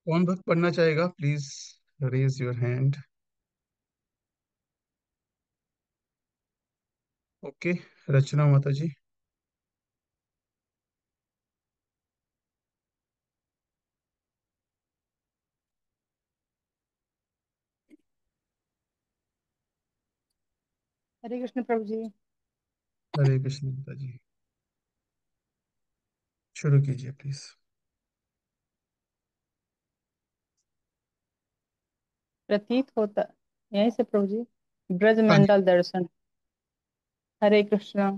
कौन भक्त पढ़ना चाहेगा? Please raise your hand. Okay, Rachna माता जी। हरे कृष्ण प्रभु जी। हरे कृष्ण माता जी। शुरू कीजिए प्लीज। प्रतीत होता, यहीं से प्रभु जी। ब्रज हाँ जी। मंडल दर्शन। हरे कृष्ण।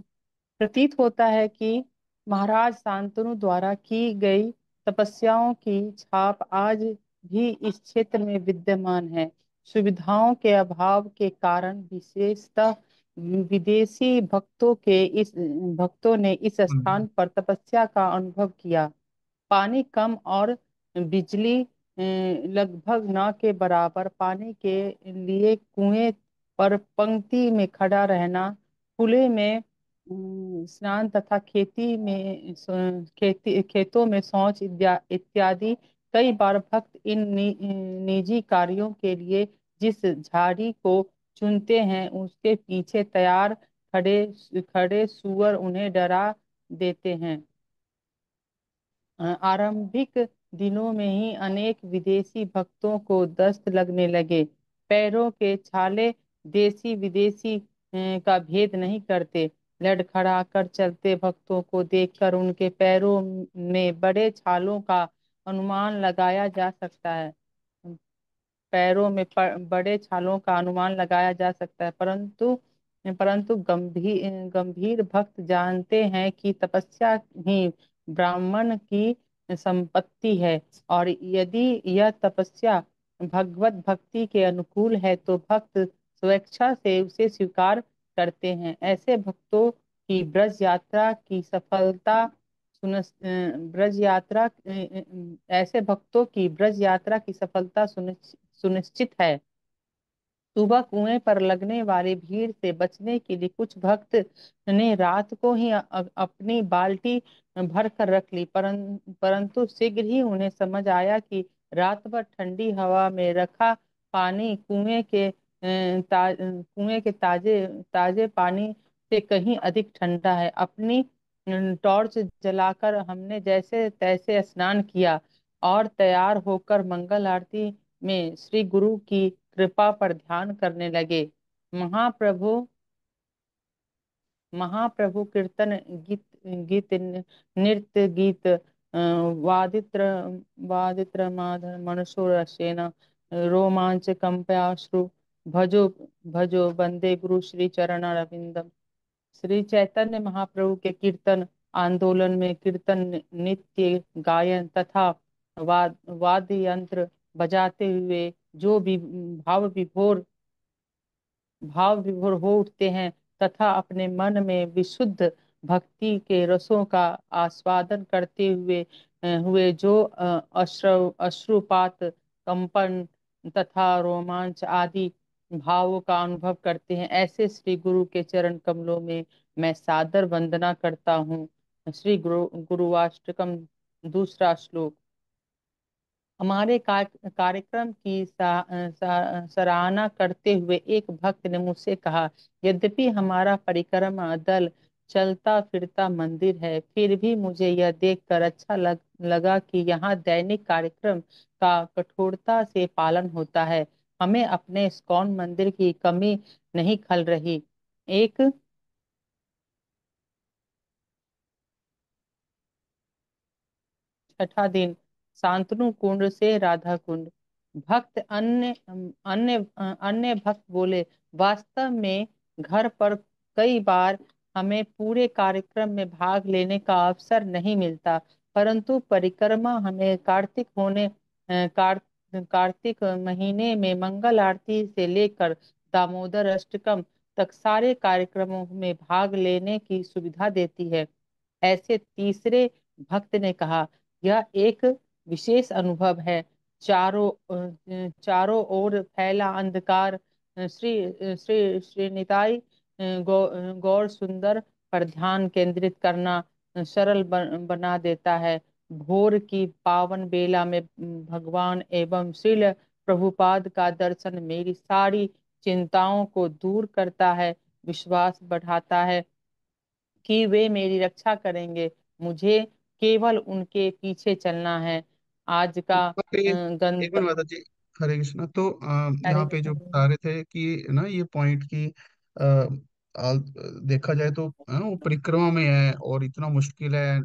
प्रतीत होता है कि महाराज शांतनु द्वारा की गई तपस्याओं की छाप आज भी इस क्षेत्र में विद्यमान है। सुविधाओं के अभाव के कारण विशेषतः विदेशी भक्तों ने इस स्थान पर तपस्या का अनुभव किया। पानी कम और बिजली लगभग न के बराबर पानी के लिए कुएं पर पंक्ति में खड़ा रहना, खुले में स्नान तथा खेतों में शौच इत्यादि। कई बार भक्त इन निजी कार्यों के लिए जिस झाड़ी को चुनते हैं उसके पीछे तैयार खड़े खड़े सुअर उन्हें डरा देते हैं। आरंभिक दिनों में ही अनेक विदेशी भक्तों को दस्त लगने लगे। पैरों के छाले देसी विदेशी का भेद नहीं करते। लड़खड़ाकर चलते भक्तों को देखकर उनके पैरों में बड़े छालों का अनुमान लगाया जा सकता है। पैरों में बड़े छालों का अनुमान लगाया जा सकता है, परंतु परंतु गंभीर भक्त जानते हैं कि तपस्या ही ब्राह्मण की संपत्ति है, और यदि यह तपस्या भगवत भक्ति के अनुकूल है तो भक्त स्वेच्छा से उसे स्वीकार करते हैं। ऐसे भक्तों की ब्रज यात्रा की सफलता ब्रज यात्रा ऐसे भक्तों की ब्रज यात्रा की सफलता सुनिश्चित है। सुबह कुएं पर लगने वाली भीड़ से बचने के लिए कुछ भक्त ने रात को ही अपनी बाल्टी भर कर रख ली, परंतु शीघ्र ही उन्हें समझ आया कि रात भर ठंडी हवा में रखा पानी कुएं के ताजे ताजे पानी से कहीं अधिक ठंडा है। अपनी टॉर्च जलाकर हमने जैसे तैसे स्नान किया और तैयार होकर मंगल आरती में श्री गुरु की कृपा पर ध्यान करने लगे। महाप्रभु महाप्रभु कीर्तन गीत गीत नृत्य गीत वादित्र वादित्र माधर मनुषो रसेन रोमांच कंपयाश्रु भजो भजो वंदे गुरु श्री चरण अरविंदम। श्री चैतन्य महाप्रभु के कीर्तन आंदोलन में कीर्तन नित्य गायन तथा वाद्य यंत्र बजाते हुए जो भी भाव विभोर हो उठते हैं तथा अपने मन में विशुद्ध भक्ति के रसों का आस्वादन करते हुए जो अश्रुपात, कंपन तथा रोमांच आदि भावों का अनुभव करते हैं, ऐसे श्री गुरु के चरण कमलों में मैं सादर वंदना करता हूँ। श्री गुरुवाष्टकम, दूसरा श्लोक। हमारे कार्यक्रम की सराहना करते हुए एक भक्त ने मुझसे कहा, यद्यपि हमारा परिक्रमा दल चलता फिरता मंदिर है, फिर भी मुझे यह देखकर अच्छा लगा कि यहाँ दैनिक कार्यक्रम का कठोरता से पालन होता है। हमें अपने इस्कॉन मंदिर की कमी नहीं खल रही। एक छठा दिन, शांतनु कुंड से राधा कुंड। भक्त अन्य अन्य अन्य भक्त बोले, वास्तव में घर पर कई बार हमें पूरे कार्यक्रम में भाग लेने का अवसर नहीं मिलता, परंतु परिक्रमा हमें कार्तिक महीने में मंगल आरती से लेकर दामोदर अष्टकम तक सारे कार्यक्रमों में भाग लेने की सुविधा देती है। ऐसे तीसरे भक्त ने कहा, यह एक विशेष अनुभव है। चारों ओर फैला अंधकार श्री निताई गौर सुंदर पर ध्यान केंद्रित करना सरल बना देता है। भोर की पावन बेला में भगवान एवं श्रील प्रभुपाद का दर्शन मेरी सारी चिंताओं को दूर करता है, विश्वास बढ़ाता है कि वे मेरी रक्षा करेंगे। मुझे केवल उनके पीछे चलना है। आज का यहाँ पे एक मिनट गंतव्य। माता जी। हरे कृष्णा। तो हरे यहाँ पे जो कृष्ण। बता रहे थे कि ना ये पॉइंट की देखा जाए तो वो परिक्रमा में है और इतना मुश्किल है।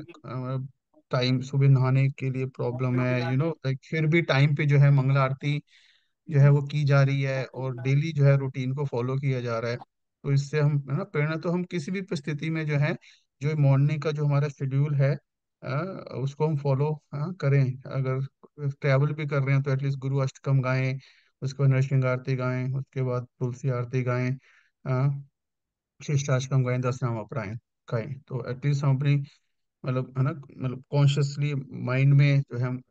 टाइम सुबह नहाने के लिए प्रॉब्लम है, लाइक फिर भी टाइम पे जो है मंगला आरती जो है वो की जा रही है और डेली जो है रूटीन को फॉलो किया जा रहा है। तो इससे हम है ना प्रेरणा, तो हम किसी भी परिस्थिति में जो है जो मॉर्निंग का जो हमारा शेड्यूल है उसको हम फॉलो करें। अगर ट्रैवल भी कर रहे हैं तो एटलीस्ट गुरु अष्टकम गाएं, उसके बाद नरसिंह आरती गाएं, उसके बाद तुलसी आरती गाएं, शिष्टाष्टकम गाएं, 10 नाम अपरायण गाएं। तो एटलीस्ट हम अपनी मतलब है ना मतलब कॉन्शियसली माइंड में जो है हम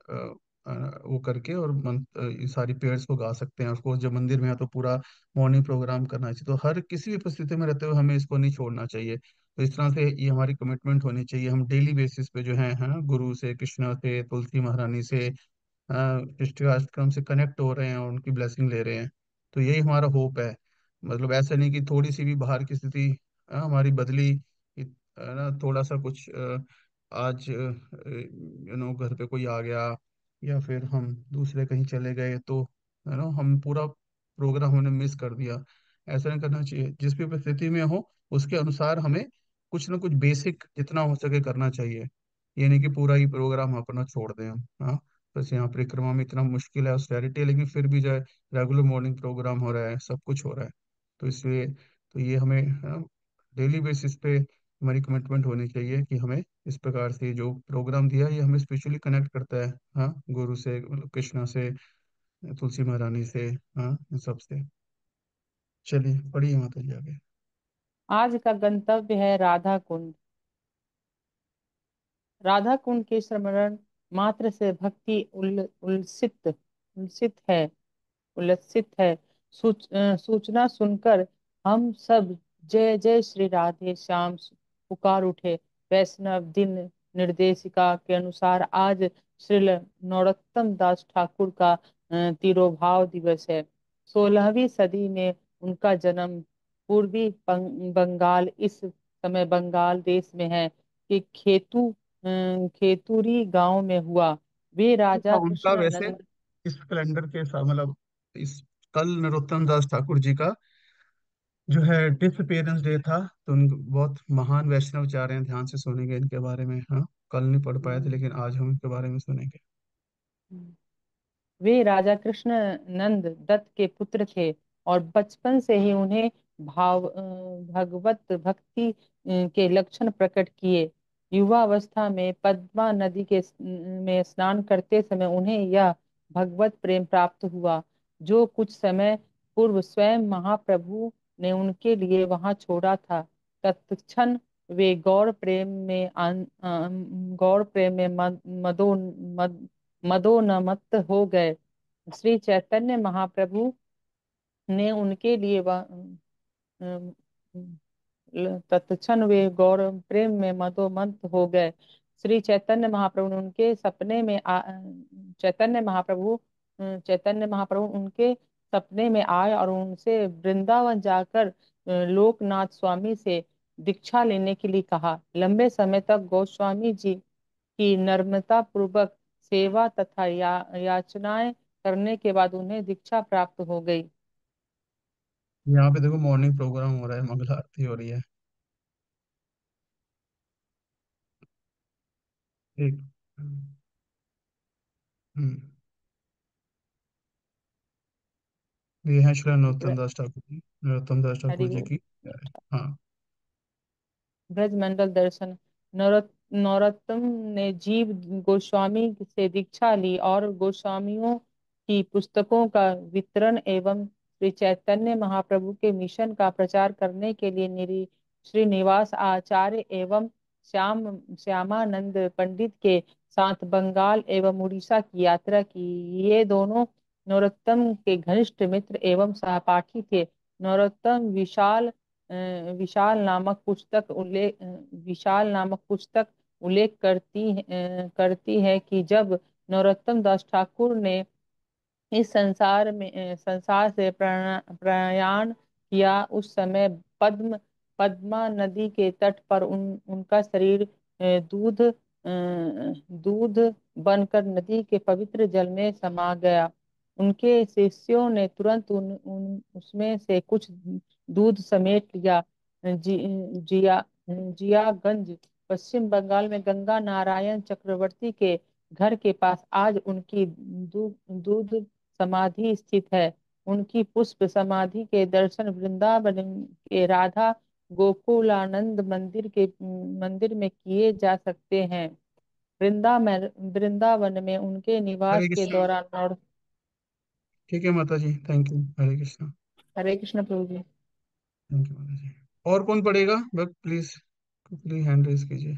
वो करके और ये सारी पेयर्स को गा सकते हैं। उसको जब मंदिर में है तो पूरा मॉर्निंग प्रोग्राम करना चाहिए। तो हर किसी भी परिस्थिति में रहते हुए हमें इसको नहीं छोड़ना चाहिए। तो इस तरह से ये हमारी कमिटमेंट होनी चाहिए। हम डेली बेसिस पे जो है ना गुरु से, कृष्णा से, तुलसी महारानी से, कृष्ण अष्टकम से कनेक्ट हो रहे हैं और उनकी ब्लेसिंग ले रहे हैं। तो यही हमारा होप है। मतलब ऐसा नहीं कि थोड़ी सी भी बाहर की स्थिति हमारी बदली, है ना, थोड़ा सा कुछ आज घर पे कोई आ गया या फिर हम दूसरे कहीं चले गए तो है ना हम पूरा प्रोग्राम हमने मिस कर दिया। ऐसा नहीं करना चाहिए। जिस भी परिस्थिति में हो उसके अनुसार हमें कुछ ना कुछ बेसिक जितना हो सके करना चाहिए। ये नहीं कि पूरा ही प्रोग्राम अपना छोड़ दें हम। हाँ, बस यहाँ परिक्रमा में इतना मुश्किल है, ऑस्टेरिटी है, लेकिन फिर भी जो है रेगुलर मॉर्निंग प्रोग्राम हो रहा है, सब कुछ हो रहा है। तो इसलिए तो ये हमें डेली बेसिस पे हमारी कमिटमेंट होनी चाहिए कि हमें इस प्रकार से जो प्रोग्राम दिया है ये हमें स्पिरिचुअली कनेक्ट करता है। हाँ, गुरु से, मतलब कृष्णा से, तुलसी महारानी से, हाँ, इन सब से। चलिए पढ़िए माता जी आगे। आज का गंतव्य है राधा कुंड। राधा कुंड के स्मरण मात्र से भक्ति उल्सित है, उल्लसित है। सूचना सुनकर हम सब जय जय श्री राधे श्याम पुकार उठे। वैष्णव दिन निर्देशिका के अनुसार आज श्रील नरोत्तम दास ठाकुर का तिरोभाव दिवस है। 16वीं सदी में उनका जन्म पूर्वी बंगाल, इस समय बंगाल देश में है, कि खेतुरी गांव में हुआ। वे हाँ, राजा उनका कृष्ण वैसे नंद। इस कैलेंडर के साथ मतलब इस कल नरोत्तम दास ठाकुर जी का जो है डिसअपियरेंस डे था। तो उन बहुत महान वैष्णव चाह रहे हैं, ध्यान से सुनेंगे इनके बारे में। हाँ, कल नहीं पढ़ पाए थे लेकिन आज हम इनके बारे में सुनेंगे। वे राजा कृष्ण नंद दत्त के पुत्र थे और बचपन से ही उन्हें भगवत भक्ति के लक्षण प्रकट किए। युवावस्था में पद्मा नदी में स्नान करते समय उन्हें यह भगवत प्रेम प्राप्त हुआ, जो कुछ समय पूर्व स्वयं महाप्रभु ने उनके लिए वहां छोड़ा था। तत्क्षण वे गौर प्रेम में मदोन्मत्त हो गए। श्री चैतन्य महाप्रभु ने उनके लिए तत्क्षण वे गौर प्रेम में मदोमंत हो गए। श्री चैतन्य महाप्रभु ने उनके सपने में चैतन्य महाप्रभु उनके सपने में आए और उनसे वृंदावन जाकर लोकनाथ स्वामी से दीक्षा लेने के लिए कहा। लंबे समय तक गोस्वामी जी की नम्रता पूर्वक सेवा तथा याचनाएं करने के बाद उन्हें दीक्षा प्राप्त हो गई। यहाँ पे देखो मॉर्निंग प्रोग्राम हो रहा है, मंगला आरती हो रही है। एक हम्म, ये है श्री नरोत्तम ब्र- दास ठाकुर जी, नरोत्तम दास ठाकुर हरि जी बोल। की। हाँ। ब्रजमंडल दर्शन। नरोत्तम ने जीव गोस्वामी से दीक्षा ली और गोस्वामियों की पुस्तकों का वितरण एवं श्री चैतन्य महाप्रभु के मिशन का प्रचार करने के लिए श्रीनिवास आचार्य एवं श्यामानंद पंडित के साथ बंगाल एवं उड़ीसा की यात्रा की। ये दोनों नरोत्तम के घनिष्ठ मित्र एवं सहपाठी थे। नरोत्तम विशाल नामक पुस्तक करती है कि जब नरोत्तम दास ठाकुर ने इस संसार से प्रयाण किया, उस समय पद्मा नदी के तट पर उनका शरीर दूध बनकर नदी के पवित्र जल में समा गया। उनके शिष्यों ने तुरंत उसमें से कुछ दूध समेट लिया। जी, जियागंज पश्चिम बंगाल में गंगा नारायण चक्रवर्ती के घर के पास आज उनकी दूध समाधि स्थित है। उनकी पुष्प समाधि के दर्शन वृंदावन के राधा गोकुलानंद मंदिर में किए जा सकते हैं। वृंदावन में उनके हरे निवास के कृष्णा। दौरान और ठीक है माता जी, थैंक यू। हरे कृष्णा। हरे कृष्ण प्रभु जी। थैंक यू माता जी। और कौन पढ़ेगा? बस प्लीज प्लीज हैंड रेज कीजिए।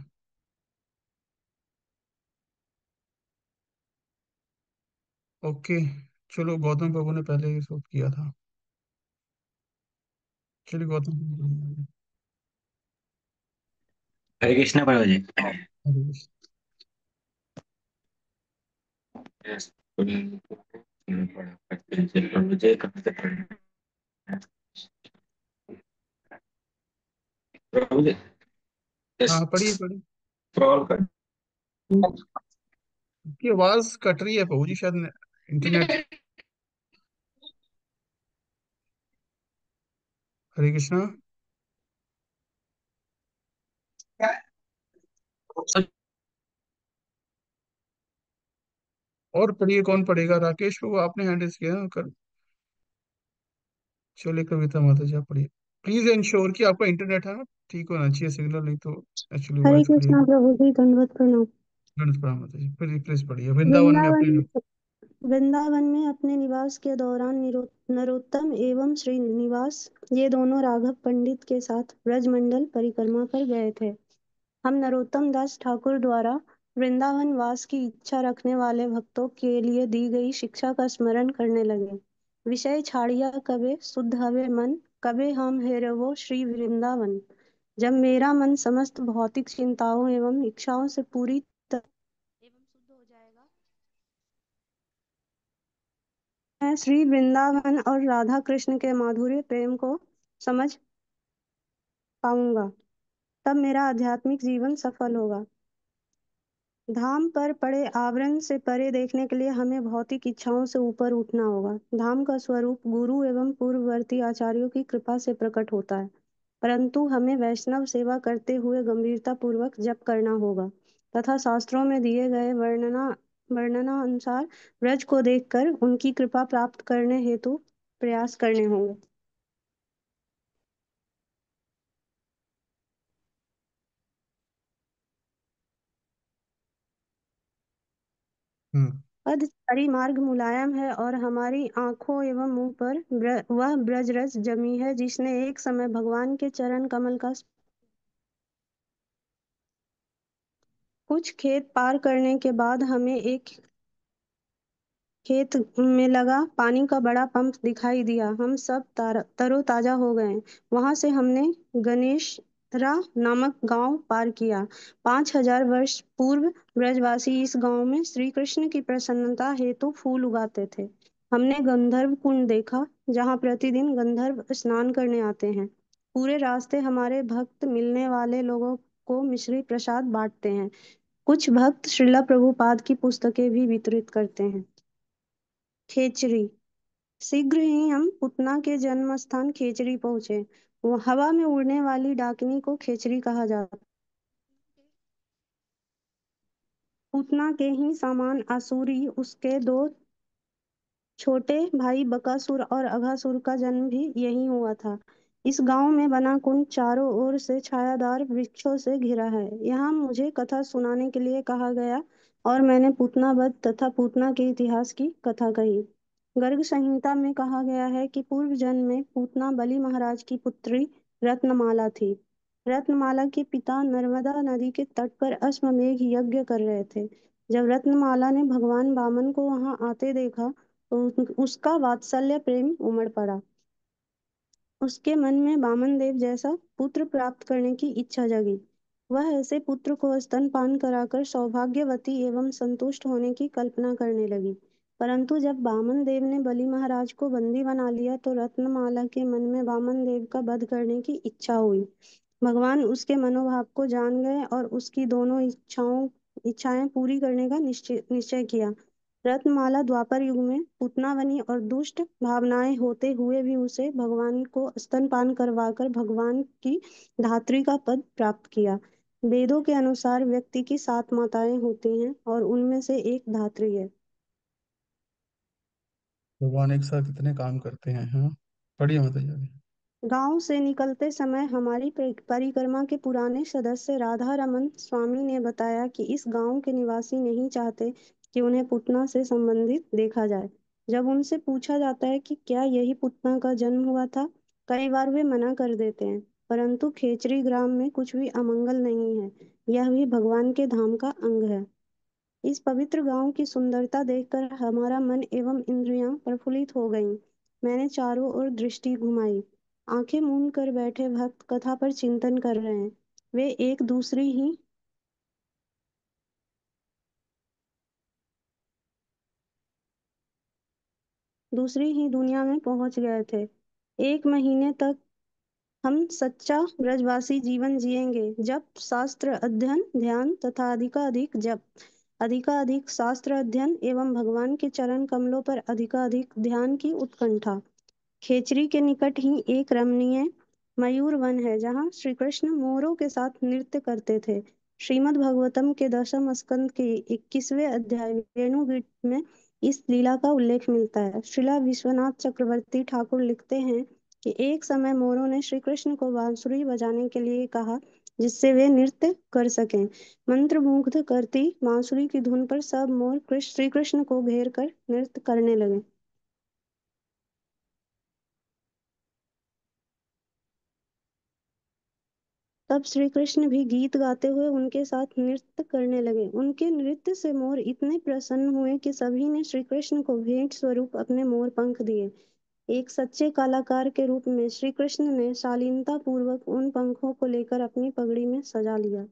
ओके, चलो गौतम प्रभु ने पहले ही सब किया था। चलिए गौतम प्रभु। हरे कृष्ण प्रभु जी। हरे कृष्ण। Yes, प्रभु जी कहाँ से पढ़ना है? प्रभु जी हाँ, पढ़िए पढ़िए। स्क्रॉल कर। की आवाज कट रही है प्रभु जी, शायद इंटरनेट। हरे कृष्णा। और पढ़िए, कौन पढ़ेगा? राकेश प्रभु, आपने हैंड रेज किया ना कर। चलिए कविता माता जी आप पढ़िए। प्लीज इंश्योर कि आपका इंटरनेट है ना, ठीक होना चाहिए सिग्नल, नहीं तो एक्चुअली हरे वॉइस क्लियर। कृष्णा प्रभु जी, दंडवत प्रणाम। गणेश प्रणाम माता जी, प्लीज प्लीज पढ़िए। वृंदावन में वृंदावन अपने। वृंदावन में अपने निवास के दौरान नरोत्तम एवं श्रीनिवास, ये दोनों राघव पंडित के साथ ब्रजमंडल परिक्रमा पर गए थे। हम नरोत्तम दास ठाकुर द्वारा वृंदावन वास की इच्छा रखने वाले भक्तों के लिए दी गई शिक्षा का स्मरण करने लगे। विषय छाड़िया कबे शुद्ध हवे मन, कबे हम हेरवो श्री वृंदावन। जब मेरा मन समस्त भौतिक चिंताओं एवं इच्छाओं से पूरी तरह एवं शुद्ध हो जाएगा, मैं श्री वृंदावन और राधा कृष्ण के माधुर्य प्रेम को समझ पाऊंगा। तब मेरा आध्यात्मिक जीवन सफल होगा। धाम पर पड़े आवरण से परे देखने के लिए हमें भौतिक इच्छाओं से ऊपर उठना होगा। धाम का स्वरूप गुरु एवं पूर्ववर्ती आचार्यों की कृपा से प्रकट होता है, परंतु हमें वैष्णव सेवा करते हुए गंभीरता पूर्वक जप करना होगा तथा शास्त्रों में दिए गए वर्णना अनुसार ब्रज को देखकर उनकी कृपा प्राप्त करने हेतु प्रयास करने होंगे। हम्म। पदचारी मार्ग मुलायम है और हमारी आंखों एवं मुंह पर वह ब्रजरस जमी है जिसने एक समय भगवान के चरण कमल का कुछ खेत पार करने के बाद हमें एक खेत में लगा पानी का बड़ा पंप दिखाई दिया। हम सब तरोताजा हो गए। वहां से हमने गणेशरा नामक गांव पार किया। 5,000 वर्ष पूर्व ब्रजवासी इस गांव में श्री कृष्ण की प्रसन्नता हेतु फूल उगाते थे। हमने गंधर्व कुंड देखा, जहां प्रतिदिन गंधर्व स्नान करने आते हैं। पूरे रास्ते हमारे भक्त मिलने वाले लोगों को मिश्री प्रसाद बांटते हैं। कुछ भक्त श्रीला प्रभुपाद की पुस्तकें भी वितरित करते हैं। खेचरी। शीघ्र ही हम पुतना के जन्म स्थान खेचरी पहुंचे। वो हवा में उड़ने वाली डाकिनी को खेचरी कहा जाता। पुतना के ही समान आसुरी उसके दो छोटे भाई बकासुर और अघासुर का जन्म भी यहीं हुआ था। इस गांव में बना कुंड चारों ओर से छायादार वृक्षों से घिरा है। यहाँ मुझे कथा सुनाने के लिए कहा गया और मैंने पूतना वध तथा पूतना के इतिहास की कथा कही। गर्ग संहिता में कहा गया है कि पूर्व जन्म में पूतना बलि महाराज की पुत्री रत्नमाला थी। रत्नमाला के पिता नर्मदा नदी के तट पर अश्वमेध यज्ञ कर रहे थे। जब रत्नमाला ने भगवान वामन को वहां आते देखा तो उसका वात्सल्य प्रेम उमड़ पड़ा। उसके मन में वामन देव जैसा पुत्र प्राप्त करने की इच्छा जगी। वह ऐसे पुत्र को स्तनपान कराकर सौभाग्यवती एवं संतुष्ट होने की कल्पना करने लगी। परंतु जब वामन देव ने बलि महाराज को बंदी बना लिया तो रत्नमाला के मन में वामन देव का वध करने की इच्छा हुई। भगवान उसके मनोभाव को जान गए और उसकी दोनों इच्छाएं पूरी करने का निश्चय निश्चय किया। रत्नमाला द्वापर युग में पूतना बनी और दुष्ट भावनाएं होते हुए भी उसे भगवान को स्तनपान करवाकर भगवान की धात्री का पद प्राप्त किया। वेदों के अनुसार व्यक्ति की 7 माताएं होती हैं और उनमें से एक धात्री है। भगवान एक साथ कितने काम करते हैं। हाँ, पढ़िए माता जी अभी। गांव से निकलते समय हमारी परिक्रमा के पुराने सदस्य राधा रमन स्वामी ने बताया कि इस गांव के निवासी नहीं चाहते कि उन्हें पुतना से संबंधित देखा जाए। जब उनसे पूछा जाता है कि क्या यही पुतना का जन्म हुआ था, कई बार वे मना कर देते हैं। परंतु खेचरी ग्राम में कुछ भी अमंगल नहीं है, यह भी भगवान के धाम का अंग है। इस पवित्र गांव की सुंदरता देखकर हमारा मन एवं इंद्रियां प्रफुल्लित हो गईं। मैंने चारों ओर दृष्टि घुमाई। आंखें मूंद कर बैठे भक्त कथा पर चिंतन कर रहे हैं। वे एक दूसरी ही दुनिया में पहुंच गए थे। 1 महीने तक हम सच्चा ब्रजवासी जीवन जिएंगे। जप, शास्त्र अध्ययन, ध्यान तथा अधिकाधिक जप, अधिकाधिक शास्त्र अध्ययन एवं भगवान के चरण कमलों पर अधिकाधिक ध्यान की उत्कंठा। खेचरी के निकट ही एक रमणीय मयूर वन है जहाँ श्री कृष्ण मोरों के साथ नृत्य करते थे। श्रीमद् भागवतम के 10वें स्कंद के 21वें अध्याय वेणुगीत में इस लीला का उल्लेख मिलता है। श्रीला विश्वनाथ चक्रवर्ती ठाकुर लिखते हैं कि एक समय मोरों ने श्री कृष्ण को बांसुरी बजाने के लिए कहा जिससे वे नृत्य कर सकें। मंत्रमुग्ध करती बांसुरी की धुन पर सब मोर श्री कृष्ण को घेर कर नृत्य करने लगे। तब श्री कृष्ण भी गीत गाते हुए उनके साथ नृत्य करने लगे। उनके नृत्य से मोर इतने प्रसन्न हुए कि सभी ने श्री कृष्ण को भेंट स्वरूप अपने मोर पंख दिए। एक सच्चे कलाकार के रूप में श्री कृष्ण ने शालीनता पूर्वक उन पंखों को लेकर अपनी पगड़ी में सजा लिया।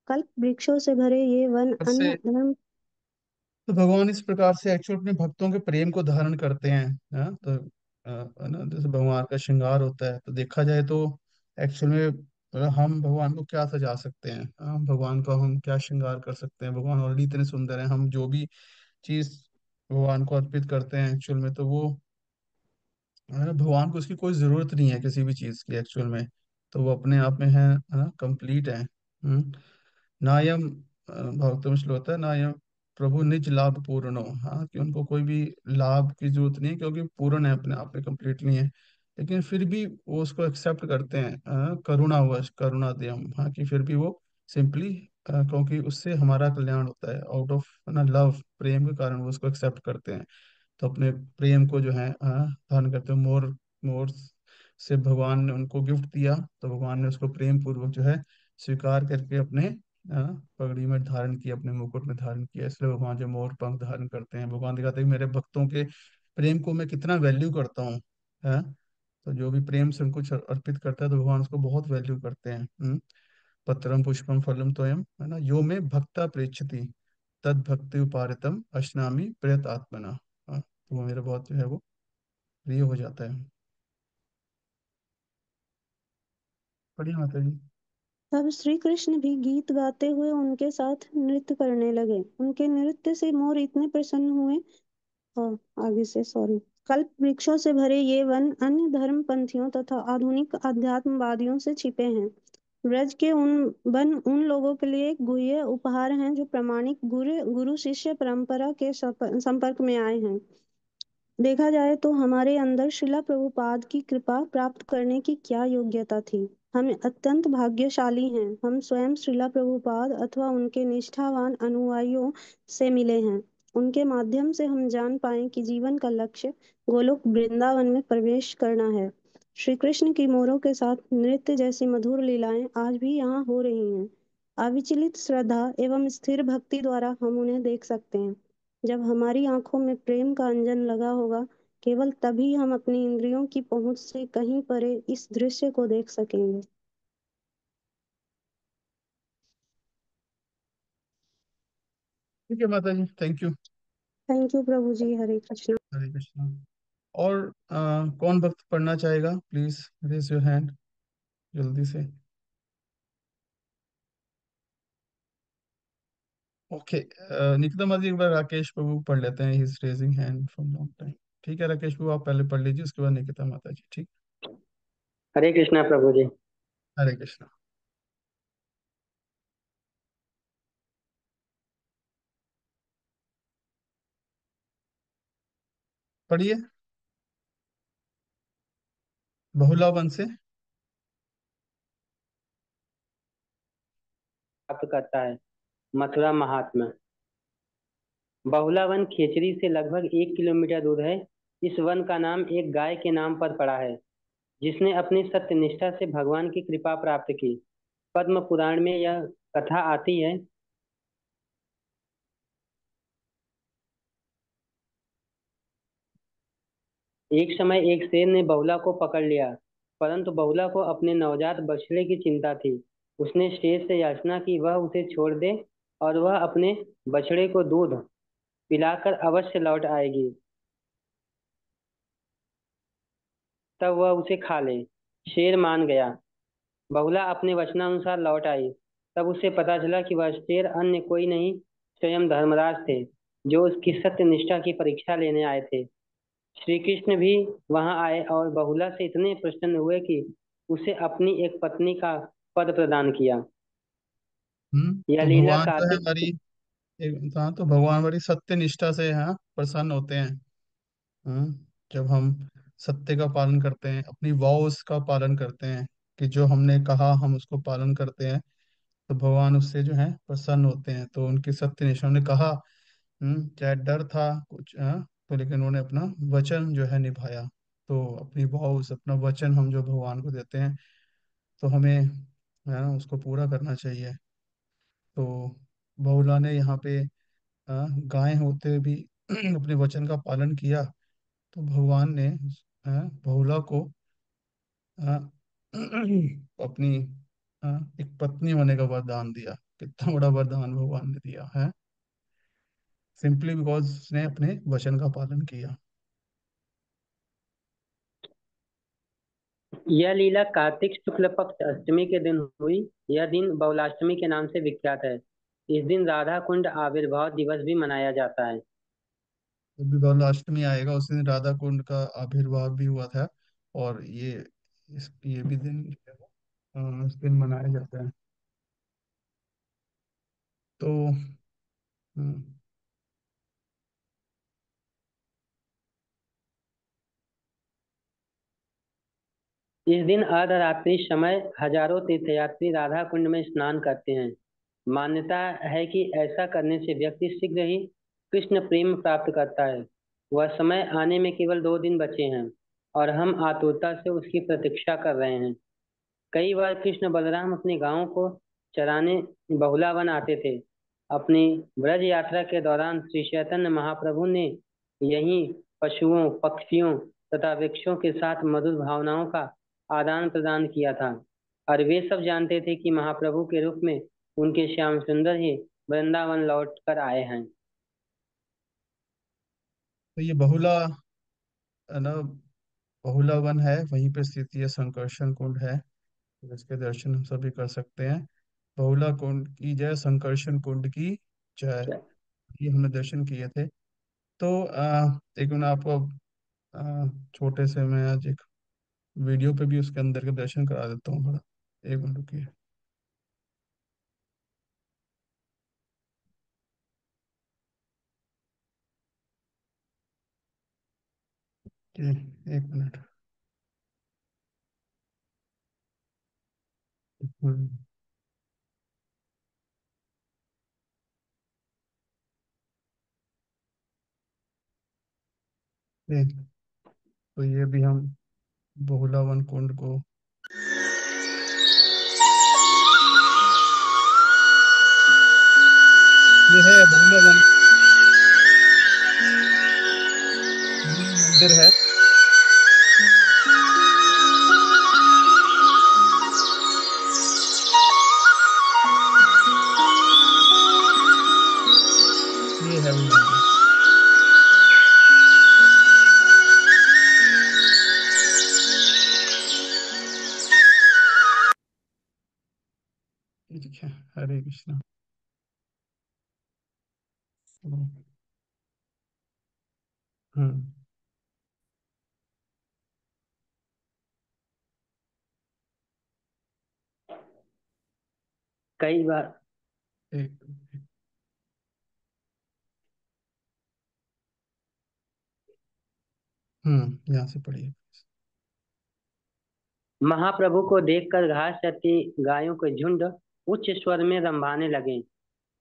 कल्प वृक्षों से भरे ये वन से अन्य धर्म तो भगवान इस प्रकार से एक्चुअल अपने भक्तों के प्रेम को धारण करते हैं। हाँ, तो है ना, जैसे भगवान का श्रृंगार होता है, तो देखा जाए तो एक्चुअल में हम भगवान को क्या सजा सकते हैं। हाँ, भगवान को हम क्या श्रृंगार कर सकते हैं। भगवान ऑलरेडी इतने सुंदर हैं। हम जो भी चीज भगवान को अर्पित करते हैं एक्चुअल में, तो वो भगवान को उसकी कोई जरूरत नहीं है किसी भी चीज की एक्चुअल में। तो वो अपने आप में है ना, कंप्लीट है। नायम भक्तम श्लोक है, नायम प्रभु निज लाभ पूर्ण हो। हाँ, कि उनको कोई भी लाभ की जरूरत नहीं है क्योंकि पूर्ण है, अपने आप में कंप्लीटली है। लेकिन फिर भी वो उसको एक्सेप्ट करते हैं करुणावश, करुणा दयम। हाँ, कि फिर भी वो सिंपली क्योंकि उससे हमारा कल्याण होता है, आउट ऑफ ना लव, प्रेम के कारण वो उसको एक्सेप्ट करते हैं। तो अपने प्रेम को जो है धारण करते हैं। मोर, मोर से भगवान ने उनको गिफ्ट दिया, तो भगवान ने उसको प्रेम पूर्वक जो है स्वीकार करके अपने पगड़ी में धारण किया, अपने मुकुट में धारण किया। इसलिए भगवान जो मोर पंख धारण करते हैं, भगवान दिखाते हैं कि मेरे भक्तों के प्रेम को मैं कितना वैल्यू करता हूँ। है, तो जो भी प्रेम से उनको अर्पित करता है तो भगवान उसको बहुत वैल्यू करते हैं। पत्रम पुष्पम फलम तोयम, है ना, यो में भक्ता प्रेक्षति तद भक्ति उपारितम अश्नामी प्रयत आत्मना। तो वो मेरा बहुत जो है वो प्रिय हो जाता है। बढ़िया माता जी। तब श्री कृष्ण भी गीत गाते हुए उनके साथ नृत्य करने लगे। उनके नृत्य से मोर इतने प्रसन्न हुए। हाँ, आगे से सॉरी। कल्प वृक्षों से भरे ये वन अन्य धर्म पंथियों तथा आधुनिक अध्यात्मवादियों से छिपे हैं। ब्रज के उन वन उन लोगों के लिए एक गुह्य उपहार हैं जो प्रामाणिक गुरु शिष्य परंपरा के संपर्क में आए हैं। देखा जाए तो हमारे अंदर शिला प्रभुपाद की कृपा प्राप्त करने की क्या योग्यता थी। हम अत्यंत भाग्यशाली हैं। हम स्वयं शिला प्रभुपाद अथवा उनके निष्ठावान अनुयायियों से मिले हैं। उनके माध्यम से हम जान पाए कि जीवन का लक्ष्य गोलोक वृंदावन में प्रवेश करना है। श्री कृष्ण की मोरों के साथ नृत्य जैसी मधुर लीलाएं आज भी यहाँ हो रही हैं। अविचलित श्रद्धा एवं स्थिर भक्ति द्वारा हम उन्हें देख सकते हैं। जब हमारी आंखों में प्रेम का अंजन लगा होगा, केवल तभी हम अपनी इंद्रियों की पहुंच से कहीं परे इस दृश्य को देख सकेंगे। ठीक है माता जी, थैंक यू। थैंक यू प्रभु जी। हरे कृष्ण। हरे कृष्णा। और कौन भक्त पढ़ना चाहेगा, प्लीज रेज योर हैंड जल्दी से। ओके, निकिता माता जी एक बार राकेश प्रभु पढ़ लेते हैं, he is raising hand from long time. ठीक है राकेश प्रभु, आप पहले पढ़ लीजिए, उसके बाद निकिता माता जी। ठीक। हरे कृष्णा प्रभु जी। हरे कृष्णा। पढ़िए बहुला वन से। प्राप्त करता है। मथुरा महात्मा। बहुला वन खेचरी से लगभग 1 किलोमीटर दूर है। इस वन का नाम एक गाय के नाम पर पड़ा है जिसने अपनी सत्यनिष्ठा से भगवान की कृपा प्राप्त की। पद्म पुराण में यह कथा आती है। एक समय एक शेर ने बहुला को पकड़ लिया, परंतु बहुला को अपने नवजात बछड़े की चिंता थी। उसने शेर से याचना की वह उसे छोड़ दे और वह अपने बछड़े को दूध पिलाकर अवश्य लौट आएगी, तब वह उसे खा ले। शेर मान गया। बहुला अपने वचनानुसार लौट आई। तब उसे पता चला कि वह शेर अन्य कोई नहीं, स्वयं धर्मराज थे, जो उसकी सत्य निष्ठा की परीक्षा लेने आए थे। श्री कृष्ण भी वहां आए और बहुला से इतने प्रसन्न हुए कि उसे अपनी एक पत्नी का पद प्रदान किया। यह तो लीला भगवान जो है कार्तिक। हमारी हाँ, तो भगवान बड़ी सत्य निष्ठा से हाँ प्रसन्न होते हैं। जब हम सत्य का पालन करते हैं, अपनी वॉव्स का पालन करते हैं, कि जो हमने कहा हम उसको पालन करते हैं, तो भगवान उससे जो है प्रसन्न होते हैं। तो उनकी सत्य निष्ठा, उन्होंने कहा, चाहे डर था कुछ, तो लेकिन उन्होंने अपना वचन जो है निभाया। तो अपनी वॉव्स, अपना वचन हम जो भगवान को देते हैं, तो हमें है ना उसको पूरा करना चाहिए। तो बहुला ने यहाँ पे गाय होते हुए भी अपने वचन का पालन किया। तो भगवान ने बहुला को अ, अपनी एक पत्नी होने का वरदान दिया। कितना बड़ा वरदान भगवान ने दिया है, सिंपली बिकॉज उसने अपने वचन का पालन किया। यह लीला कार्तिक शुक्ल पक्ष अष्टमी के दिन हुई। यह दिन बहुलाष्टमी के नाम से विख्यात है। इस दिन राधा कुंड आविर्भाव दिवस भी मनाया जाता है। जब भी गौलाष्टमी आएगा उस दिन राधा कुंड का आविर्भाव भी हुआ था। और ये भी दिन जो है इस दिन मनाया जाता है। तो हम्म, इस दिन अर्धरात्रि समय हजारों तीर्थयात्री राधा कुंड में स्नान करते हैं। मान्यता है कि ऐसा करने से व्यक्ति शीघ्र ही कृष्ण प्रेम प्राप्त करता है। वह समय आने में केवल 2 दिन बचे हैं और हम आतुरता से उसकी प्रतीक्षा कर रहे हैं। कई बार कृष्ण बलराम अपने गांवों को चराने बहुला वन आते थे। अपनी ब्रज यात्रा के दौरान श्री चैतन्य महाप्रभु ने यहीं पशुओं, पक्षियों तथा वृक्षों के साथ मधुर भावनाओं का आदान प्रदान किया था, और वे सब जानते थे कि महाप्रभु के रूप में उनके श्याम सुंदर ही वृंदावन लौट कर आए हैं। तो ये बहुला है ना, बहुला वन है, वहीं पे स्थित ये संकर्षण कुंड है। तो इसके दर्शन हम सभी कर सकते हैं। बहुला कुंड की जय, संकर्षण कुंड की जय। ये हमने दर्शन किए थे। तो एक मैं आपको छोटे से मैं आज एक वीडियो पे भी उसके अंदर के दर्शन करा देता हूँ बड़ा। एक मिनट रुकिए। एक मिनट। हम्म, तो ये भी हम बहुला वन कुंड को, ये है बहुला वन, ये मंदिर है। हम्म। हम्म। कई बार एक। यहाँ से पढ़िए। महाप्रभु को देखकर घास चरती गायों के झुंड उच्च स्वर में रंभाने लगे।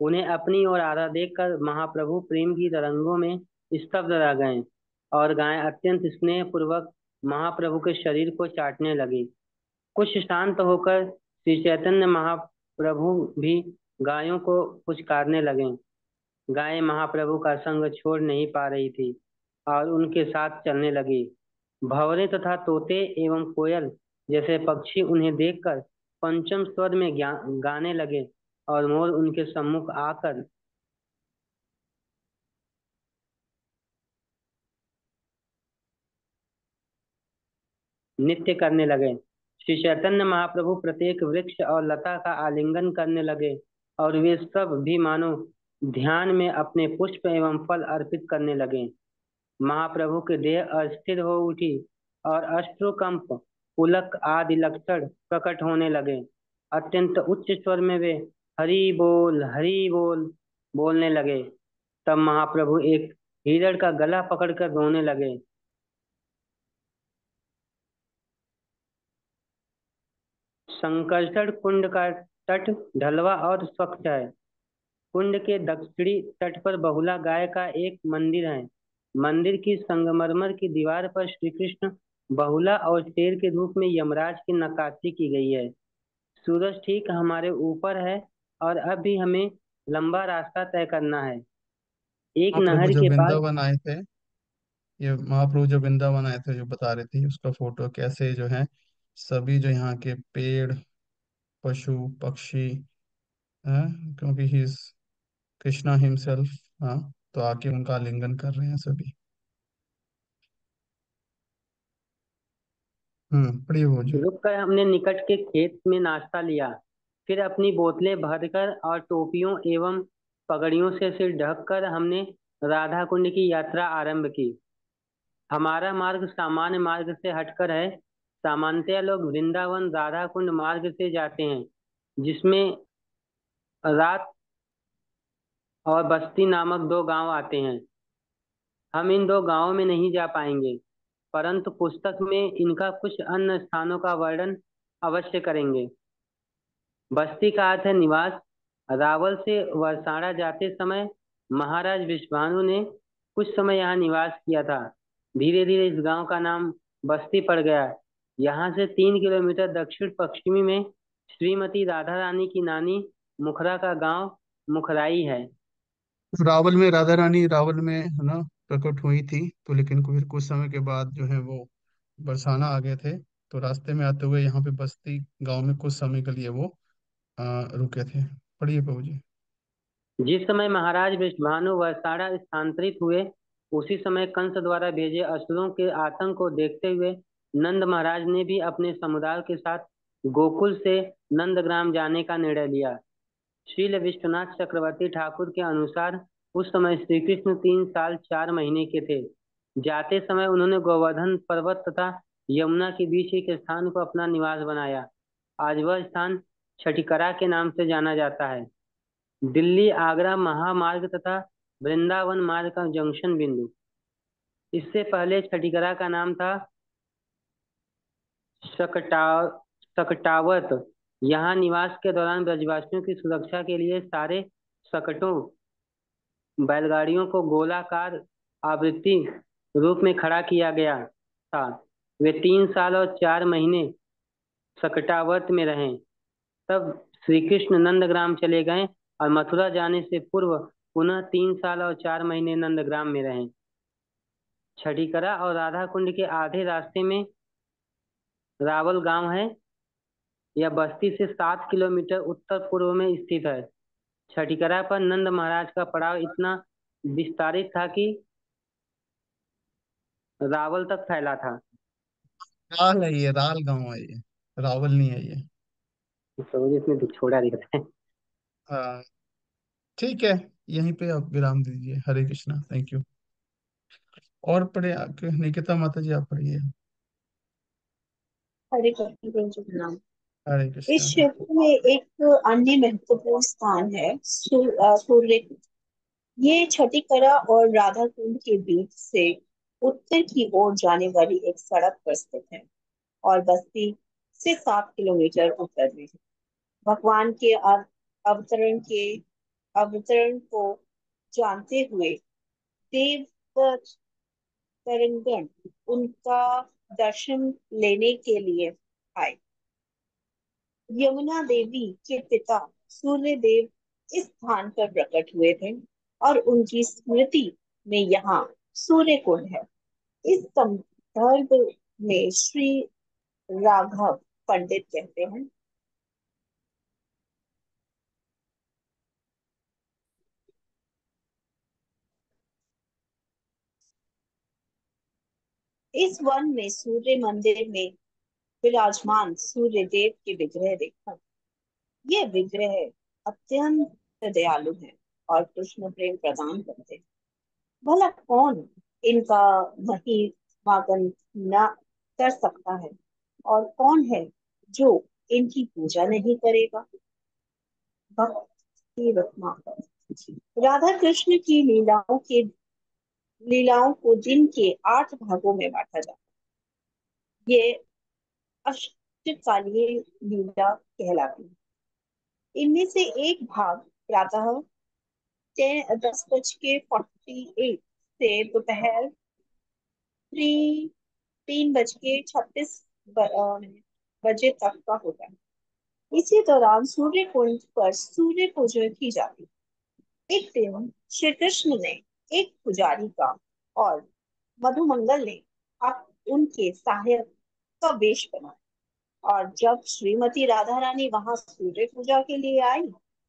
उन्हें अपनी ओर आधा देखकर महाप्रभु प्रेम की तरंगों में स्तब्ध रह गए और गायें अत्यंत स्नेह पूर्वक महाप्रभु के शरीर को चाटने लगी। कुछ शांत होकर श्री चैतन्य महाप्रभु भी गायों को पुचकारने लगे। गायें महाप्रभु का संग छोड़ नहीं पा रही थी और उनके साथ चलने लगी। भंवरे तथा तोते एवं कोयल जैसे पक्षी उन्हें देखकर पंचम स्वर में गाने लगे और मोर उनके सम्मुख आकर नृत्य करने लगे। श्री चैतन्य महाप्रभु प्रत्येक वृक्ष और लता का आलिंगन करने लगे और वे सब भी मानो ध्यान में अपने पुष्प एवं फल अर्पित करने लगे। महाप्रभु की देह अस्थिर हो उठी और अश्रुकंप, पुलक आदि लक्षण प्रकट होने लगे। अत्यंत उच्च स्वर में वे हरि बोल बोलने लगे। तब महाप्रभु एक हिरण का गला पकड़कर रोने लगे। संकर्षण कुंड का तट ढलवा और स्वच्छ है। कुंड के दक्षिणी तट पर बहुला गाय का एक मंदिर है। मंदिर की संगमरमर की दीवार पर श्री कृष्ण बहुला और शेर के रूप में यमराज की नक्काशी की गई है। सूरज ठीक हमारे ऊपर है और अब भी हमें लंबा रास्ता तय करना है। एक महाप्रभु नहर जब के पास वृंदावन आए थे, ये महाप्रभु जब वृंदावन आए थे जो बता रहे थे, उसका फोटो कैसे जो है सभी जो यहाँ के पेड़ पशु पक्षी हैं, क्योंकि ही इज कृष्णा हिमसेल्फ। हाँ, तो आके उनका आलिंगन कर रहे हैं सभी। पढ़िए वो जी। रुककर हमने निकट के खेत में नाश्ता लिया। फिर अपनी बोतलें भरकर और टोपियों एवं पगड़ियों से सिर ढककर हमने राधा कुंड की यात्रा आरंभ की। हमारा मार्ग सामान्य मार्ग से हटकर है। सामान्यतया लोग वृंदावन राधा कुंड मार्ग से जाते हैं, जिसमें रात और बस्ती नामक दो गांव आते हैं। हम इन दो गांवों में नहीं जा पाएंगे, परंतु पुस्तक में इनका कुछ अन्य स्थानों का वर्णन अवश्य करेंगे। बस्ती का अर्थ है निवास। रावल से वरसाड़ा जाते समय महाराज विश्वानु ने कुछ समय यहाँ निवास किया था। धीरे धीरे इस गांव का नाम बस्ती पड़ गया। यहाँ से 3 किलोमीटर दक्षिण पश्चिमी में श्रीमती राधा रानी की नानी मुखरा का गांव मुखराई है। रावल में राधा रानी रावल में है ना प्रकट हुई थी, तो लेकिन फिर कुछ समय के बाद जो है वो बरसाना आ गए थे। तो रास्ते में आते हुए यहाँ पे बस्ती गांव में कुछ समय के लिए वो रुके थे। पढ़िए प्रभु जी। जिस समय महाराज वृषभानु वरसाड़ा स्थानांतरित हुए, उसी समय कंस द्वारा भेजे असुरों के आतंक को देखते हुए नंद महाराज ने भी अपने समुदाय के साथ गोकुल से नंदग्राम जाने का निर्णय लिया। श्रील विश्वनाथ चक्रवर्ती ठाकुर के अनुसार उस समय श्री कृष्ण 3 साल 4 महीने के थे। जाते समय उन्होंने गोवर्धन पर्वत तथा यमुना के बीच एक स्थान को अपना निवास बनाया। आज वह स्थान छठिकरा के नाम से जाना जाता है। दिल्ली आगरा महामार्ग तथा वृंदावन मार्ग का जंक्शन बिंदु। इससे पहले छठिकरा का नाम था सकटा सकटावत। यहाँ निवास के दौरान ब्रजवासियों की सुरक्षा के लिए सारे सकटों बैलगाड़ियों को गोलाकार आवृत्ति रूप में खड़ा किया गया था। वे 3 साल और 4 महीने सकटावत में रहे। तब श्री कृष्ण नंदग्राम चले गए और मथुरा जाने से पूर्व पुनः 3 साल और 4 महीने नंदग्राम में रहे। छड़ीकरा और राधा कुंड के आधे रास्ते में रावल गांव है। यह बस्ती से 7 किलोमीटर उत्तर पूर्व में स्थित है। छठीकरा पर नंद महाराज का पड़ाव इतना विस्तारित था कि रावल तक फैला था। राल है ये, राल गांव है ये, रावल नहीं है ये। तो इसमें छोड़ा दिखता है। हाँ, ठीक है। यहीं पे आप विराम दीजिए। हरे कृष्णा, थैंक यू। और पढ़े आपके निकिता माता जी, आप पढ़िए। हरे कृष्ण प्रभु जी प्रणाम। हरे इस कृष्णा। क्षेत्र में एक अन्य महत्वपूर्ण स्थान है सूर्य कुंड। ये छठी कला और राधा कुंड के बीच से उत्तर की ओर जाने वाली एक सड़क पर स्थित है और बस्ती से 7 किलोमीटर उत्तर में है। भगवान के अवतरण के अवतरण को जानते हुए देव तरंगण उनका दर्शन लेने के लिए आए। यमुना देवी के पिता सूर्य देव इस स्थान पर प्रकट हुए थे और उनकी स्मृति में यहाँ सूर्य कुंड है। इस संदर्भ में श्री राघव पंडित कहते हैं, इस वन में सूर्य मंदिर में विराजमान सूर्य देव के विग्रह देखा। ये विग्रह अत्यंत दयालु हैं और कृष्ण प्रेम प्रदान करते हैं। भला कौन इनका महिमागन न कर सकता है और कौन है जो इनकी पूजा नहीं करेगा। भक्ति रत्नाकर। राधा कृष्ण की लीलाओं को दिन के 8 भागों में बांटा जाता है। ये अष्टकालीय लीला कहलाती है। इनमें से एक भाग प्रातः 10:48 से दोपहर 3:36 बजे तक का होता है। इसी दौरान सूर्य कुंड पर सूर्य पूजा की जाती है। एक दिन श्री कृष्ण ने एक पुजारी का और मधुमंगल ने उनके सहायक का वेश बनाया और जब श्रीमती राधा रानी वहां सूर्य पूजा के लिए आई,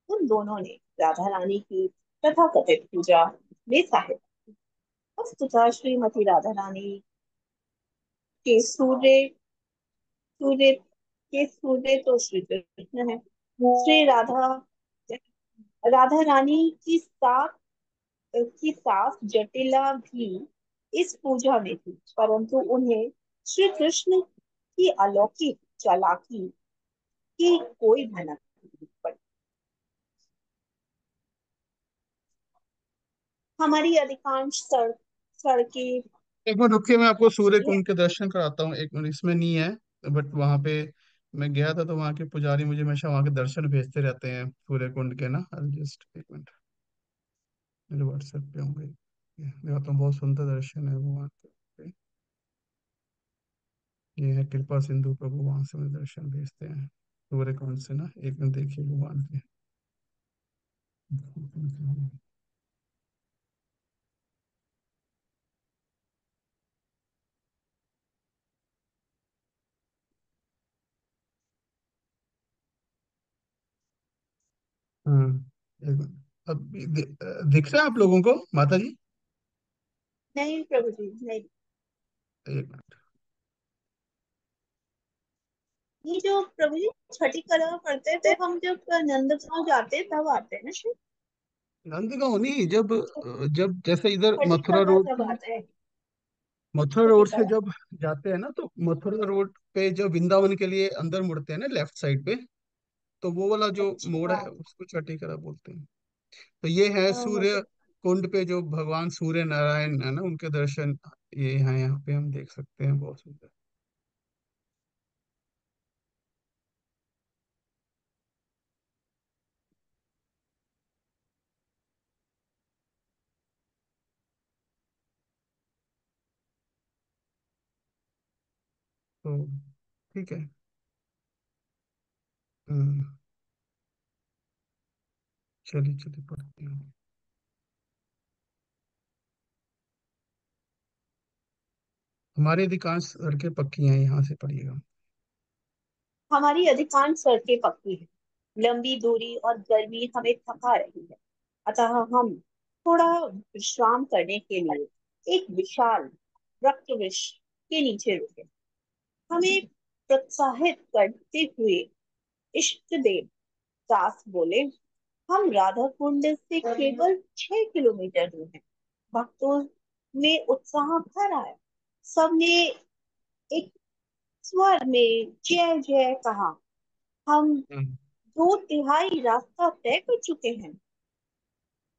उन दोनों ने राधा रानी की तथाकथित पूजा में सहायता। वस्तुतः श्रीमती राधा रानी के सूर्य सूर्य तो श्री कृष्ण है। श्री राधा राधा रानी की सास जटिला भी इस पूजा में थी, परंतु उन्हें श्री कृष्ण की अलौकिक चालाकी की कोई भनक नहीं पड़ी। हमारी अधिकांश सड़कें एक मिनट रुकिए, मैं आपको सूर्य है। कुंड के दर्शन कराता हूँ। एक मिनट, इसमें नहीं है बट वहां पे मैं गया था, तो वहाँ के पुजारी मुझे हमेशा वहाँ के दर्शन भेजते रहते हैं सूर्य कुंड के ना। जस्ट एक मिनट, मेरे व्हाट्सएप पे होंगे। ये दिखाता हूँ, बहुत सुंदर दर्शन है वो वहाँ पे। ये है कृपा सिंधु प्रभु, वहां से मुझे दर्शन भेजते हैं सूर्य कुंड से ना। एक मिनट देखिए भगवान के। हाँ, एक मिनट। अब दिख रहा है आप लोगों को माता जी? नहीं प्रभु जी नहीं। एक मिनट। ये जो प्रभु जी छठी कला करते हैं तो हम जब नंदगांव जाते हैं तब आते हैं ना श्री। नंदगांव नहीं, जब जब जैसे इधर छठी मथुरा कला रोड जब से, आता है। मथुरा छठी रोड से कला। जब जाते हैं ना, तो मथुरा रोड पे जब वृंदावन के लिए अंदर मुड़ते हैं ना लेफ्ट साइड पे, तो वो वाला जो मोड़ अच्छा। है उसको छठीकरा बोलते हैं। तो ये है सूर्य मुझे कुंड पे जो भगवान सूर्य नारायण है ना, उनके दर्शन ये हैं, यहाँ पे हम देख सकते हैं, बहुत सुंदर। तो ठीक है। हम्म, चलिए चलिए पढ़ते हैं। हमारी अधिकांश सड़कें पक्की हैं, यहाँ से पढ़िएगा। हमारी अधिकांश सड़कें पक्की हैं। लंबी दूरी और गर्मी हमें थका रही है, अतः हम थोड़ा विश्राम करने के लिए एक विशाल वृक्ष वृक्ष के नीचे रुके। हमें प्रोत्साहित करते हुए इष्ट देव दास बोले, हम राधा कुंड से केवल 6 किलोमीटर दूर हैं। भक्तों में उत्साह भर आया। सबने एक स्वर में जय जय कहा। हम हम्म। 2/3 रास्ता तय कर चुके हैं।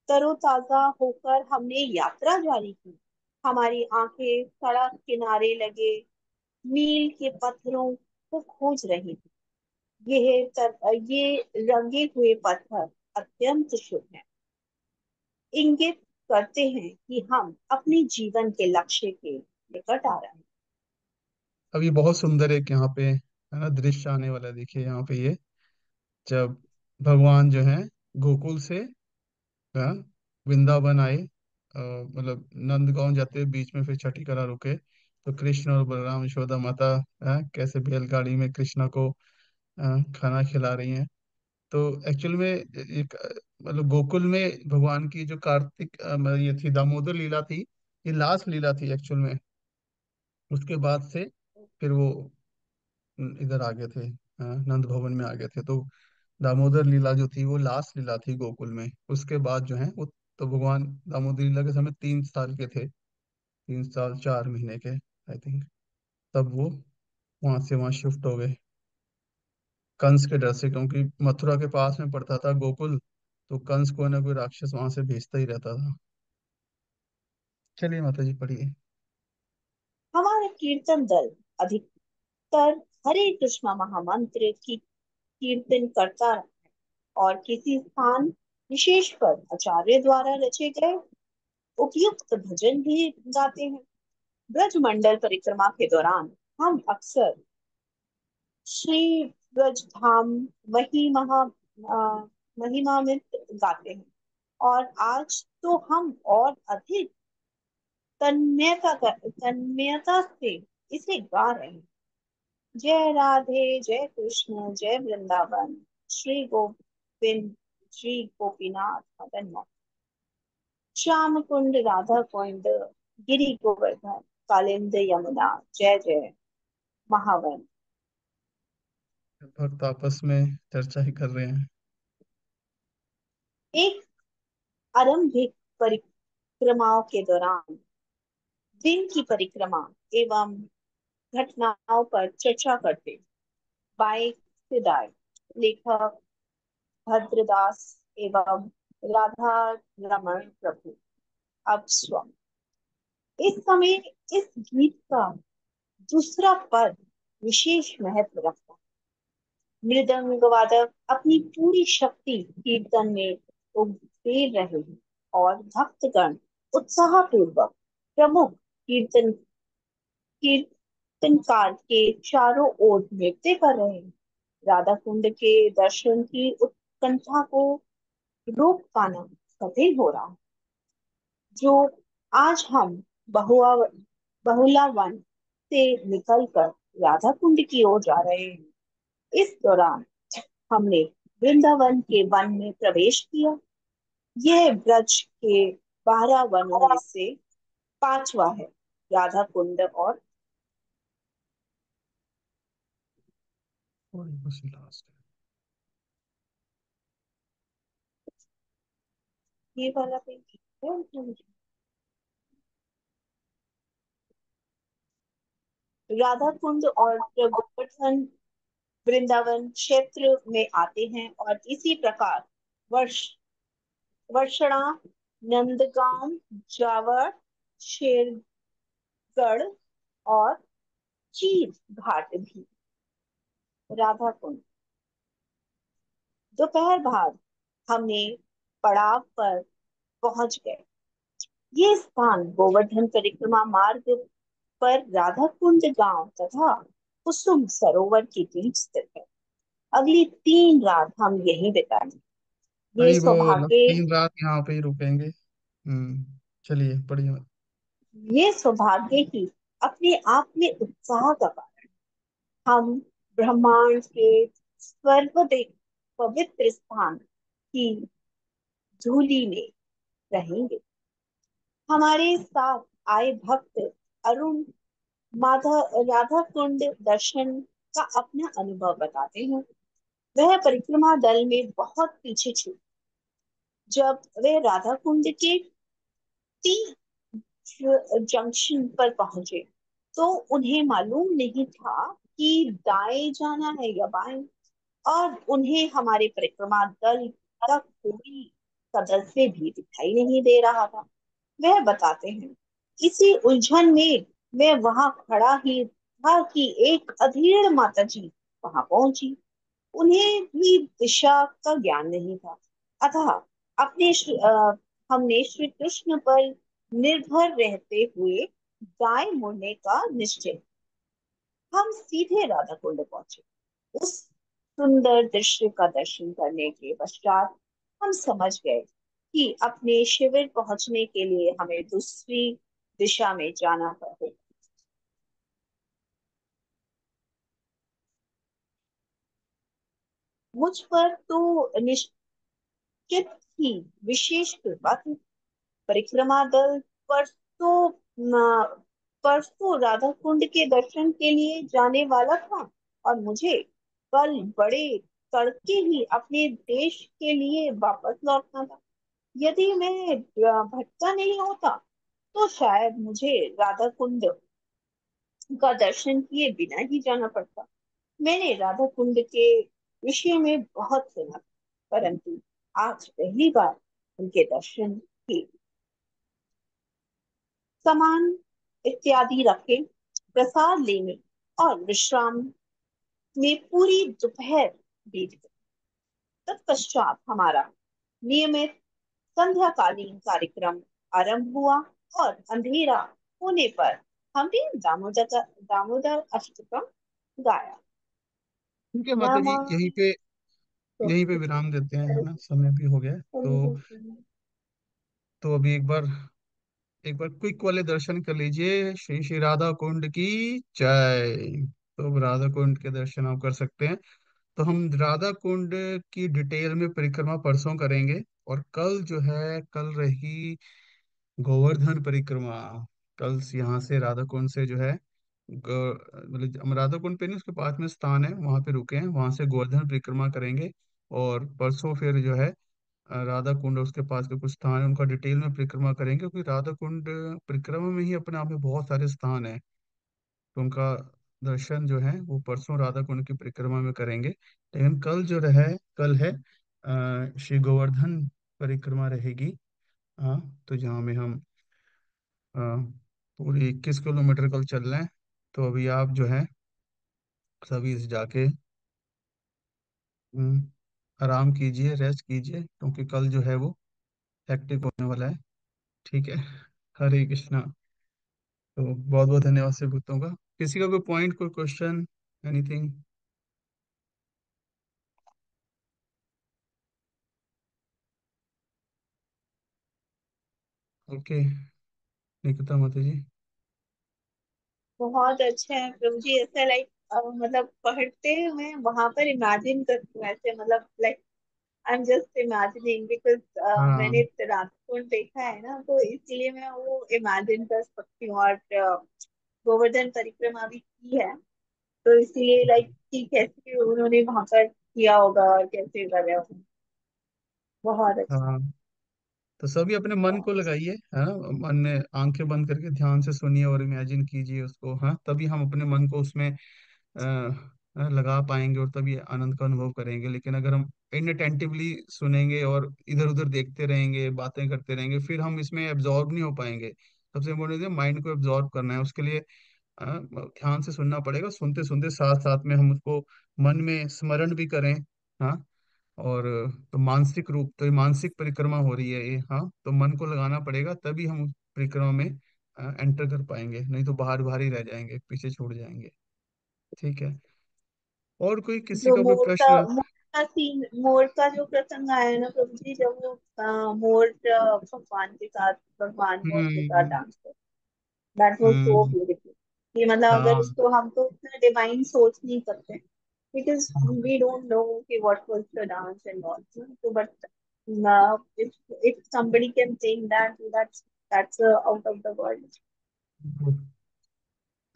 तरोताजा होकर हमने यात्रा जारी की। हमारी आंखें सड़क किनारे लगे मील के पत्थरों को खोज रही थी। ये रंगे हुए पत्थर अत्यंत शुभ हैं, इंगित करते हैं कि हम अपने जीवन के लक्ष्य के निकट आ रहे हैं। अब ये बहुत सुंदर एक यहाँ पे है ना दृश्य आने वाला है। देखिए यहाँ पे ये जब भगवान जो है गोकुल से हाँ, वृंदावन आए, मतलब नंदगांव जाते हुए बीच में फिर छठी कला रुके, तो कृष्ण और बलराम यशोदा माता कैसे बैलगाड़ी में कृष्णा को खाना खिला रही हैं। तो एक्चुअल में एक मतलब गोकुल में भगवान की जो कार्तिक मतलब ये थी दामोदर लीला थी, ये लास्ट लीला थी एक्चुअल में। उसके बाद से फिर वो इधर आ गए थे, नंद भवन में आ गए थे। तो दामोदर लीला जो थी वो लास्ट लीला थी गोकुल में। उसके बाद जो है वो तो भगवान दामोदर लीला के समय 3 साल के थे, 3 साल 4 महीने के आई थिंक। तब वो वहां से वहां शिफ्ट हो गए कंस के डर से, क्योंकि मथुरा के पास में पड़ता था गोकुल, तो कंस कोई ना कोई राक्षस वहां से भेजता ही रहता था। चलिए माता जी पढ़िए। हमारा कीर्तन दल अधिकतर हरे कृष्णा महामंत्र की कीर्तन करता रहा और किसी स्थान विशेष पर आचार्य द्वारा रचे गए उपयुक्त भजन भी गाते हैं। ब्रज मंडल परिक्रमा के दौरान हम अक्सर श्री ब्रज धाम महिमा अ, महिमामित गाते हैं और आज तो हम और अधिक तन्मयता से इसे गा रहे हैं। जय राधे जय कृष्ण जय वृंदावन श्री गोविंद श्री गोपीनाथ मदन मोहन श्याम कुंड राधा कुंड गिरी गोवर्धन कालिंद यमुना जय जय महावन। भक्त आपस में चर्चा ही कर रहे हैं। एक आरंभिक परिक्रमाओं के दौरान दिन की परिक्रमा एवं घटनाओं पर चर्चा करते बाएं से दाएं लेखक भद्रदास एवं राधा रमण प्रभु। अब स्वम इस समय इस गीत का दूसरा पद विशेष महत्व रखता है। मृदंग वादक अपनी पूरी शक्ति कीर्तन में उड़ेल रहे हैं और भक्तगण उत्साह पूर्वक प्रमुख कीर्तनकार के चारों ओर नृत्य कर रहे हैं। राधा कुंड के दर्शन की उत्कंठा को रोक पाना कठिन हो रहा है। जो आज हम बहुआ बहुला वन से निकलकर राधा कुंड की ओर जा रहे हैं। इस दौरान हमने वृंदावन के वन में प्रवेश किया। यह ब्रज के 12 वनों में से 5वां है। राधा कुंड और और बस लास्ट ये वाला पेज है। राधा कुंड और गोवर्धन वृंदावन क्षेत्र में आते हैं और इसी प्रकार वर्ष वर्षणा नंदगांव जावर शेरगढ़ और चीर घाट भी। राधा कुंड दोपहर बाद हमने पड़ाव पर पहुंच गए। ये स्थान गोवर्धन परिक्रमा मार्ग पर राधा कुंड गांव तथा कुसुम सरोवर के बीच स्थित है। अगली 3 रात हम यहीं बिताएंगे। ये हरी बोल। सौभाग्य 3 रात यहाँ पे ही रुकेंगे। चलिए बढ़िया। ये सौभाग्य ही अपने आप में उत्साह का कारण। हम ब्रह्मांड के सर्वाधिक पवित्र स्थान की धूली में रहेंगे। हमारे साथ आए भक्त अरुण माधव राधा कुंड दर्शन का अपना अनुभव बताते हैं। वह परिक्रमा दल में बहुत पीछे थे जब वे राधा कुंड के टी जंक्शन पर पहुंचे तो उन्हें मालूम नहीं था कि दाएं जाना है या बाएं, और उन्हें हमारे परिक्रमा दल का कोई सदस्य भी दिखाई नहीं दे रहा था। वह बताते हैं, इसी उलझन में मैं वहां खड़ा ही था कि एक अधीर माता जी वहां पहुंची। उन्हें भी दिशा का ज्ञान नहीं था, अतः हमने श्री कृष्ण पर निर्भर रहते हुए दाएं मुड़ने का निश्चय। हम सीधे राधा कुंड पहुंचे। उस सुंदर दृश्य का दर्शन करने के पश्चात हम समझ गए कि अपने शिविर पहुंचने के लिए हमें दूसरी दिशा में जाना पड़ेगा। मुझ पर तो निश्चित ही विशेष कृपा थी। परिक्रमा दल परसों परसों राधा कुंड के दर्शन के लिए जाने वाला था, और मुझे कल बड़े तड़के ही अपने देश के लिए वापस लौटना था। यदि मैं भटका नहीं होता तो शायद मुझे राधा कुंड का दर्शन किए बिना ही जाना पड़ता। मैंने राधा कुंड के विषय में बहुत सुना, परंतु आज पहली बार उनके दर्शन किए। सामान इत्यादि रखे, प्रसाद लेने और विश्राम में पूरी दोपहर बीत गई। तत्पश्चात हमारा नियमित संध्याकालीन कार्यक्रम आरंभ हुआ, और अंधेरा होने पर हमने दामोदर अष्टकम गाया। ठीक है माता जी, नमः यहीं पे विराम देते हैं, है ना, समय भी हो गया है। तो अभी एक बार क्विक वाले दर्शन कर लीजिए। श्री श्री राधा कुंड की जय। तो अब राधा कुंड के दर्शन आप कर सकते हैं। तो हम राधा कुंड की डिटेल में परिक्रमा परसों करेंगे। और कल जो है, कल रही गोवर्धन परिक्रमा। कल यहाँ से राधा कुंड से जो है, मतलब हम राधा कुंड पे नहीं, उसके पास में स्थान है, वहां पे रुके हैं, वहां से गोवर्धन परिक्रमा करेंगे। और परसों फिर जो है राधा कुंड और उसके पास के कुछ स्थान है, उनका डिटेल में परिक्रमा करेंगे, क्योंकि राधा कुंड परिक्रमा में ही अपने आप में बहुत सारे स्थान है। तो उनका दर्शन जो है वो परसों राधा कुंड की परिक्रमा में करेंगे। लेकिन कल जो रहे, कल है श्री गोवर्धन परिक्रमा रहेगी। हाँ, तो जहाँ में हम अ, पूरी 21 किलोमीटर कल चल रहे हैं। तो अभी आप जो है सभी इस जाके आराम कीजिए, रेस्ट कीजिए, क्योंकि कल जो है वो हेक्टिक होने वाला है। ठीक है। हरे कृष्णा। तो बहुत बहुत धन्यवाद से भक्तों का। किसी का कोई पॉइंट, कोई क्वेश्चन, एनीथिंग? ओके, निकिता माता जी। बहुत अच्छा है प्रभु जी। ऐसा लाइक मतलब पढ़ते हुए वहां पर इमेजिन करती हूँ ऐसे, मतलब like I am just imagining because हाँ मैंने राजकोट देखा है ना, तो इसलिए मैं वो इमेजिन कर सकती हूँ। और गोवर्धन परिक्रमा भी की है, तो इसलिए लाइक कि कैसे उन्होंने वहां पर किया होगा और कैसे करे होगा। बहुत अच्छा। हाँ। तो सभी अपने मन को लगाइए, है ना, मन में आंखें बंद करके ध्यान से सुनिए और इमेजिन कीजिए उसको। हाँ, तभी हम अपने मन को उसमें लगा पाएंगे और तभी आनंद का अनुभव करेंगे। लेकिन अगर हम इनअटेंटिवली सुनेंगे और इधर उधर देखते रहेंगे, बातें करते रहेंगे, फिर हम इसमें एब्जॉर्ब नहीं हो पाएंगे। सबसे इम्पोर्टेंट है माइंड को एब्जॉर्ब करना है, उसके लिए ध्यान से सुनना पड़ेगा। सुनते सुनते साथ साथ में हम उसको मन में स्मरण भी करें। हाँ। और तो मानसिक रूप, तो ये मानसिक परिक्रमा हो रही है ये। हाँ, तो मन को लगाना पड़ेगा, तभी हम उस परिक्रमा में एंटर कर पाएंगे, नहीं तो बाहर बाहर ही रह जाएंगे, पीछे छूट जाएंगे। ठीक है। और कोई किसी जो का कोई प्रश्न? मोर का जो प्रसंग आया है ना प्रभु जी, जब वो मोर भगवान के साथ, भगवान मोर के साथ हम्म। डांस कर, that was so hmm. Beautiful. ये मतलब अगर हाँ उसको हम तो इतना डिवाइन सोच नहीं सकते, बिकॉज वी डोंट नो कि what was the dance and all. तो but if somebody can sing that, that's out of the world.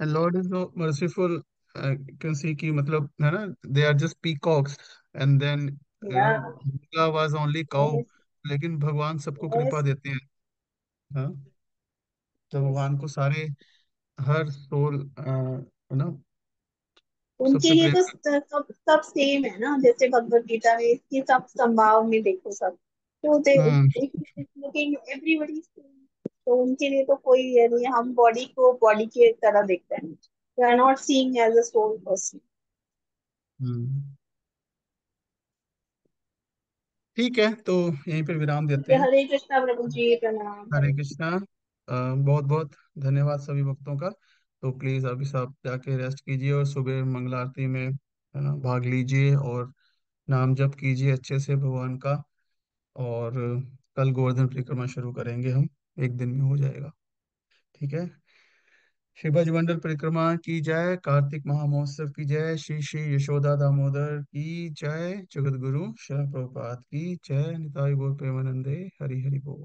And lord is so merciful. Can see कि मतलब, है ना, they are just peacocks, and then Yeah. Was only cow. Yes. लेकिन भगवान सबको कृपा Yes, देते हैं। हाँ, तो भगवान को सारे, हर सोल है ना, उनके सबसे लिए प्रेम तो कर। सब सेम है ना, जैसे भगवत गीता में इसकी सब संभाव में देखो सब, तो हम्म। Looking everybody same. तो उनके लिए तो कोई ये नहीं है, हम बॉडी को बॉडी के तरह देखते हैं, we are not seeing as a soul person. Hmm. ठीक है, तो यहीं पर विराम देते हैं। हरे कृष्णा प्रभु जी, प्रणाम हरे हरे। कृष्णा। बहुत बहुत धन्यवाद सभी भक्तों का। तो प्लीज अभी सब जाके रेस्ट कीजिए और सुबह मंगल आरती में भाग लीजिए और नाम जप कीजिए अच्छे से भगवान का। और कल गोवर्धन परिक्रमा शुरू करेंगे हम, एक दिन में हो जाएगा। ठीक है। श्री ब्रजमंडल परिक्रमा की जय, कार्तिक महामहोत्सव की जय, श्री श्री यशोदा दामोदर की जय, जगत गुरु श्रील प्रभुपाद की जय, निताई गौर प्रेमानंदे, हरि हरि बोल।